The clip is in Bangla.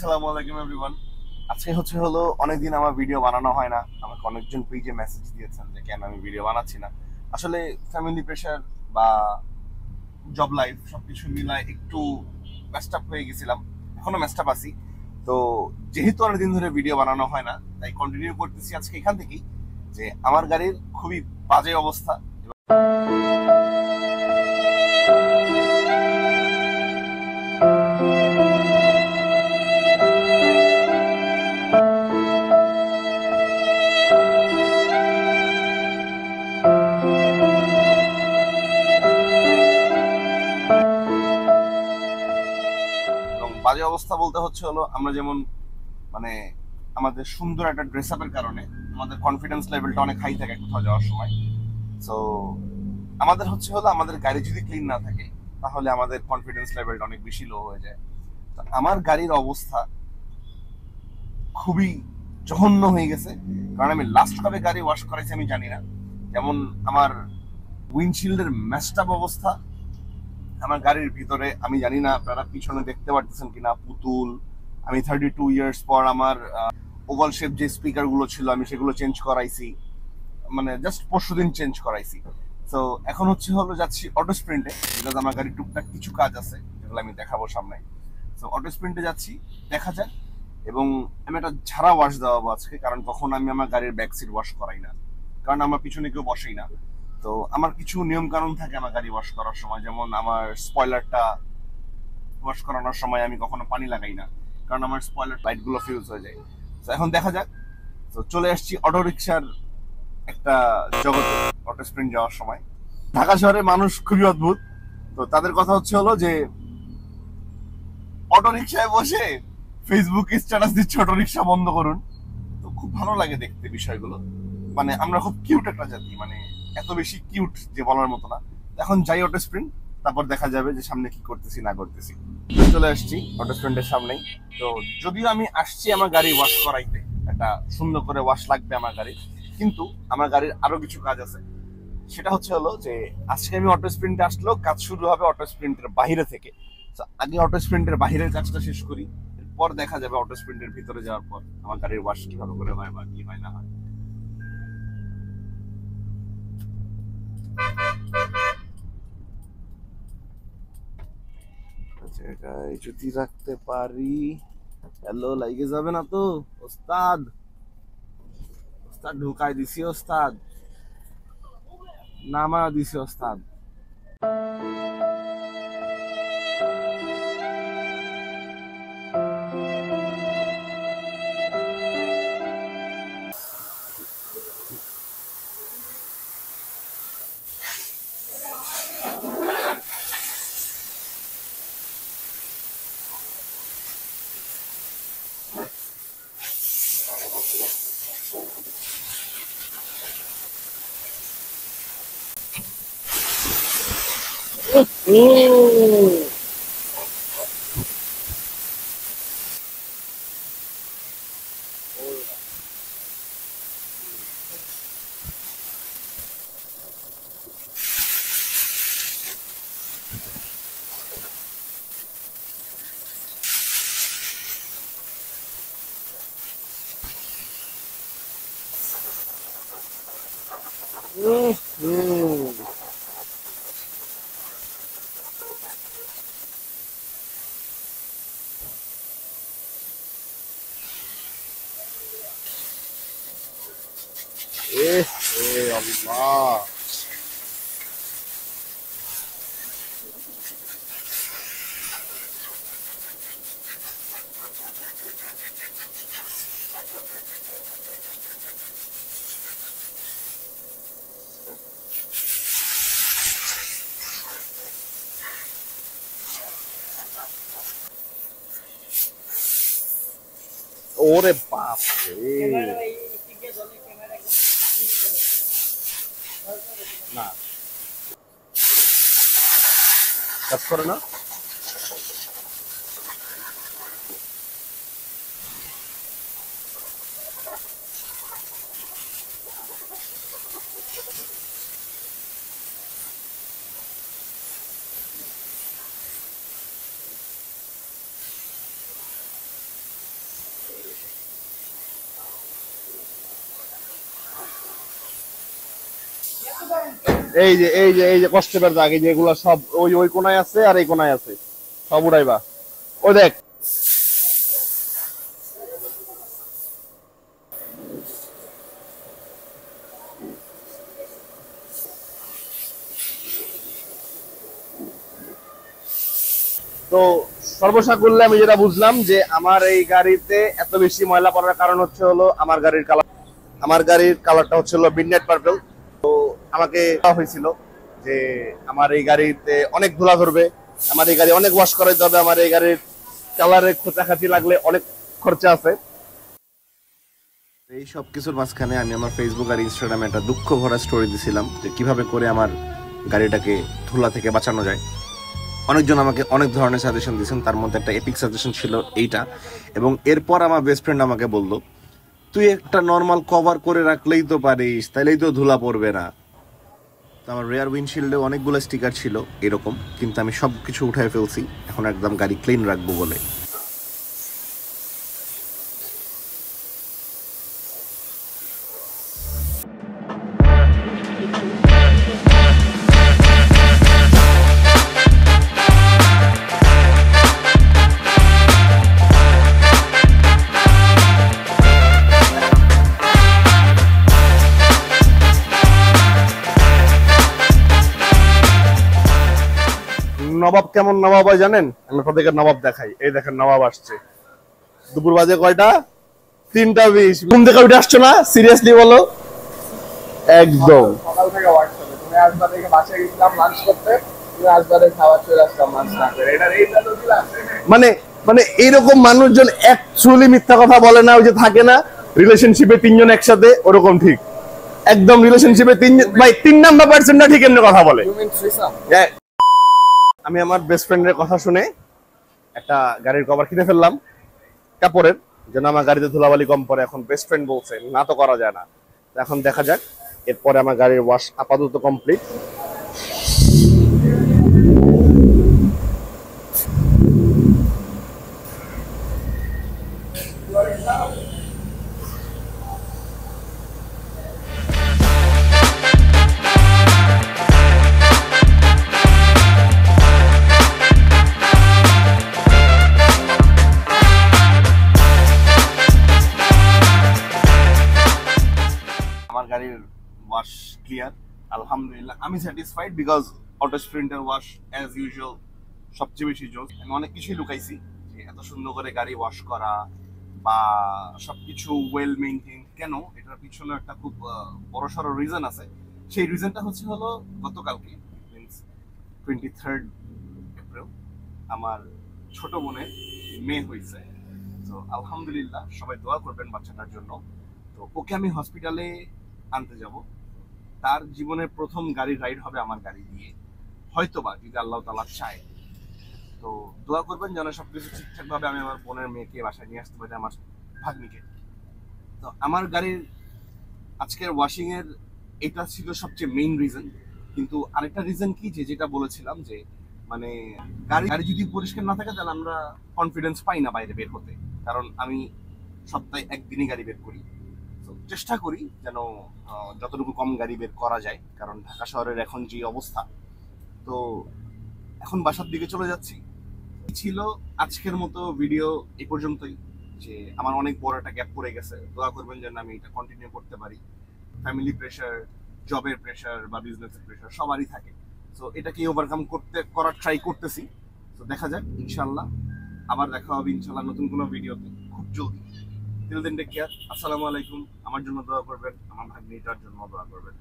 আসসালামু আলাইকুম এভরিওয়ান। আজকে হলো অনেকদিন আমার ভিডিও বানানো হয় না। আমাকে অনেকজন পেজে মেসেজ দিয়েছেন যে কেন আমি ভিডিও বানাচ্ছি না। আসলে ফ্যামিলি প্রেশার বা জব লাইফ সবকিছু মিলায় একটু মেসড আপ হয়ে গেছিলাম। এখনো মেসড আপ আছি। তো যেহেতু অনেকদিন ধরে ভিডিও বানানো হয় না, তাই কন্টিনিউ করতেছি আজকে এখান থেকেই যে আমার গাড়ির খুবই বাজে অবস্থা। এবং বাজে অবস্থা বলতে হলো আমরা যেমন মানে আমাদের সুন্দর একটা ড্রেস আপের কারণে আমাদের কনফিডেন্স লেভেলটা অনেক হাই থাকে কোথাও যাওয়ার সময়। সো আমাদের হলো আমাদের গাড়ি যদি ক্লিন না থাকে তাহলে আমাদের কনফিডেন্স লেভেলটা অনেক বেশি লো হয়ে যায়। তো আমার গাড়ির অবস্থা খুবই জঘন্য হয়ে গেছে। কারণ আমি লাস্ট কবে গাড়ি ওয়াশ করাইছি আমি জানি না। যেমন আমার উইন্ডশিল্ডের ম্যাশড আপ অবস্থা। আমার গাড়ির ভিতরে আমি জানি না আপনারা পিছনে দেখতে পারতেছেন কিনা পুতুল। আমি 32 ইয়ার্স পর আমার ওভাল শেপ যে স্পিকার গুলো ছিল আমি সেগুলো চেঞ্জ করাইছি, মানে জাস্ট পরশুদিন চেঞ্জ করাইছি। তো এখন যাচ্ছি অটো স্প্রিন্টে, বিকজ আমার গাড়ির টুকটাক কিছু কাজ আছে যেগুলো আমি দেখাবো সামনে। তো অটো স্প্রিন্টে যাচ্ছি, দেখা যাক। এবং আমি একটা ঝাড়া ওয়াশ দেওয়াবো আজকে, কারণ তখন আমি আমার গাড়ির ব্যাক সিট ওয়াশ করাই না, কারণ আমার পিছনে কেউ বসেই না। তো আমার কিছু নিয়ম কানুন থাকে আমার গাড়ি ওয়াশ করার সময়, যেমন আমার স্পয়লারটা ওয়াশ করানোর সময় আমি কখনো পানি লাগাই না, কারণ আমার স্পয়লার লাইট গুলো ফিউজ হয়ে যায়। তো এখন দেখা যাক। তো চলে আসছি অটো রিক্সার একটা জগতে অটো স্প্রিন্ট যাওয়ার সময়। ঢাকা শহরের মানুষ খুবই অদ্ভুত। তো তাদের কথা যে অটো রিক্সায় বসে ফেসবুকে স্ট্যাটাস দিচ্ছে অটো রিক্সা বন্ধ করুন। তো খুব ভালো লাগে দেখতে বিষয়গুলো। মানে আমরা খুব কিউট একটা জাতি, মানে এত বেশি কিউট যে বলার মতো না। এখন যাই অটো স্প্রিন্ট, তারপর দেখা যাবে যে সামনে কি করতেছি না করতেছি। চলে আসছি অটো স্প্রিন্টের সামনেই। তো যদিও আমি আসছি আমার গাড়ি ওয়াশ করাইতে, একটা সুন্দর করে ওয়াশ লাগবে আমার গাড়ি, কিন্তু আমার গাড়ির আরো কিছু কাজ আছে। সেটা যে আজকে আমি অটো স্প্রিন্টে আসলেও কাজ শুরু হবে অটো স্প্রিন্টের বাইরে থেকে। আগে অটো স্প্রিন্টের বাইরের কাজটা শেষ করি, এরপর দেখা যাবে অটো স্প্রিন্টের ভিতরে যাওয়ার পর আমার গাড়ির ওয়াশ কিভাবে করে হয় বা কি হয় না হয়। জায়গায় যদি রাখতে পারি। হ্যালো, লাইগে যাবে না তো? ওস্তাদ, ওস্তাদ ঢুকাই দিছি ওস্তাদ, নামা দিছি ওস্তাদ। আল্লাহ, ওরে বাপ রে। না, কাজ করে না। এই যে কষ্টের দাগ, এই যে এগুলো সব ওই কোনায় আছে আর এই কোনায় আছে, সব উড়াইবা। ও দেখ তো সর্বসাকুল্যে আমি যেটা বুঝলাম যে আমার এই গাড়িতে এত বেশি ময়লা পড়ার কারণ হচ্ছে হলো আমার গাড়ির কালারটা হচ্ছে হলো মিডনাইট পার্পল। তো আমাকে বলা হয়েছিল যে আমার এই গাড়িতে অনেক ধুলা ধরবে, আমার এই গাড়ি অনেক ওয়াশ করাইতে হবে, আমার এই গাড়ির কালারে খোঁচাখাচি লাগলে অনেক খরচা আছে। এই সব কিছুর মাঝখানে আমি আমার ফেসবুক আর ইনস্টাগ্রামে একটা দুঃখ ভরা স্টোরি দিছিলাম যে কিভাবে করে আমার গাড়িটাকে ধুলা থেকে বাঁচানো যায়। অনেকজন আমাকে অনেক ধরনের সাজেশন দিয়েছেন, তার মধ্যে একটা এপিক সাজেশন ছিল এইটা। এবং এরপর আমার বেস্ট ফ্রেন্ড আমাকে বলল, তুই একটা নর্মাল কভার করে রাখলেই তো পারিস, তাইলেই তো ধুলা পড়বে না। তো আমার রেয়ার উইন্ডশিল্ডে অনেকগুলো স্টিকার ছিল এরকম, কিন্তু আমি সব কিছু উঠাই ফেলছি এখন একদম গাড়ি ক্লিন রাখবো বলে। নবাব কেমন নবাব হয় জানেন? আমি আপনাদেরকে নবাব দেখাই। এই দেখেন নবাব আসছে। দুপুর বাজে কয়টা? 3:20। ঘুম থেকে উঠে আসছো না? সিরিয়াসলি বলো। একদম সকাল থেকে হোয়াটসঅ্যাপে তুমি আসবা দেখে বাসায় গেছিলাম লাঞ্চ করতে, তুমি আসবা দেখে খাবার চলে আসলাম লাঞ্চ না করে। এইটা তো দিলাম মানে মানে এইরকম মানুষজন অ্যাকচুয়ালি মিথ্যা কথা বলে না। ওই যে থাকে না রিলেশনশিপে তিনজন একসাথে, ওরকম ঠিক একদম রিলেশনশিপে তিনজন ভাই 3 নাম্বার পার্সনটা ঠিক এমনি কথা বলে। You mean threesome? আমি আমার বেস্ট ফ্রেন্ডের কথা শুনে একটা গাড়ির কভার কিনে ফেললাম কাপড়ের, যেন আমার গাড়িতে ধুলাবালি কম পড়ে। এখন বেস্ট ফ্রেন্ড বলছে না তো করা যায় না, এখন দেখা যাক। এরপরে আমার গাড়ির ওয়াশ আপাতত কমপ্লিট। আমার গাড়ির ওয়াশ ক্লিয়ার, আলহামদুলিল্লাহ। আমি স্যাটিসফাইড বিকজ অটো স্প্রিন্টের ওয়াশ অ্যাজ ইউজুয়াল সবচেয়ে বেশি জোস। আমি অনেক কিছুই লুকাইছি যে এত সুন্দর করে গাড়ি ওয়াশ করা বা সবকিছু ওয়েল মেইনটেইন কেন, এটার পিছনে একটা খুব বড়সড় রিজন আছে। সেই রিজনটা হচ্ছে হলো গতকালকে মিনস 23rd এপ্রিল আমার ছোট বোনের মেয়ে হয়েছে। তো আলহামদুলিল্লাহ সবাই দোয়া করবেন বাচ্চাটার জন্য। তো ওকে আমি হসপিটালে আনতে যাব। তার জীবনের প্রথম গাড়ি রাইড হবে আমার গাড়ি দিয়ে, হয়তোবা যদি আল্লাহ তাআলা চায়। তো দোয়া করবেন যেন সবকিছু ঠিকঠাক ভাবে আমি আমার বোনের মেয়েকে বাসায় নিয়ে আসতে পারি, আমার ভাগ্নিকে। তো আমার গাড়ির আজকের ওয়াশিং এর এটা ছিল সবচেয়ে মেইন রিজন। কিন্তু আরেকটা রিজন কি, যে যেটা বলেছিলাম যে মানে গাড়ি যদি পরিষ্কার না থাকে তাহলে আমরা কনফিডেন্স পাই না বাইরে বের হতে। কারণ আমি সপ্তাহে একদিনই গাড়ি বের করি, তো চেষ্টা করি যেন যতটুকু কম গাড়ি বের করা যায়, কারণ ঢাকা শহরের এখন যে অবস্থা। তো এখন বাসার দিকে চলে যাচ্ছি। ছিল আজকের মতো ভিডিও এই পর্যন্তই। যে আমার অনেক বড় একটা গ্যাপ পড়ে গেছে, দোয়া করবেন যেন আমি এটা কন্টিনিউ করতে পারি। ফ্যামিলি প্রেশার, জবের প্রেশার বা বিজনেসের প্রেশার সবারই থাকে। তো এটাকে ওভারকাম করার ট্রাই করতেছি। তো দেখা যাক, ইনশাল্লাহ আবার দেখা হবে ইনশাল্লাহ নতুন কোনো ভিডিওতে খুব জলদি। Till then take care. আসসালামু আলাইকুম। আমার জন্য দোয়া করবেন, আমার ভাগ্নিটার জন্য দোয়া করবেন।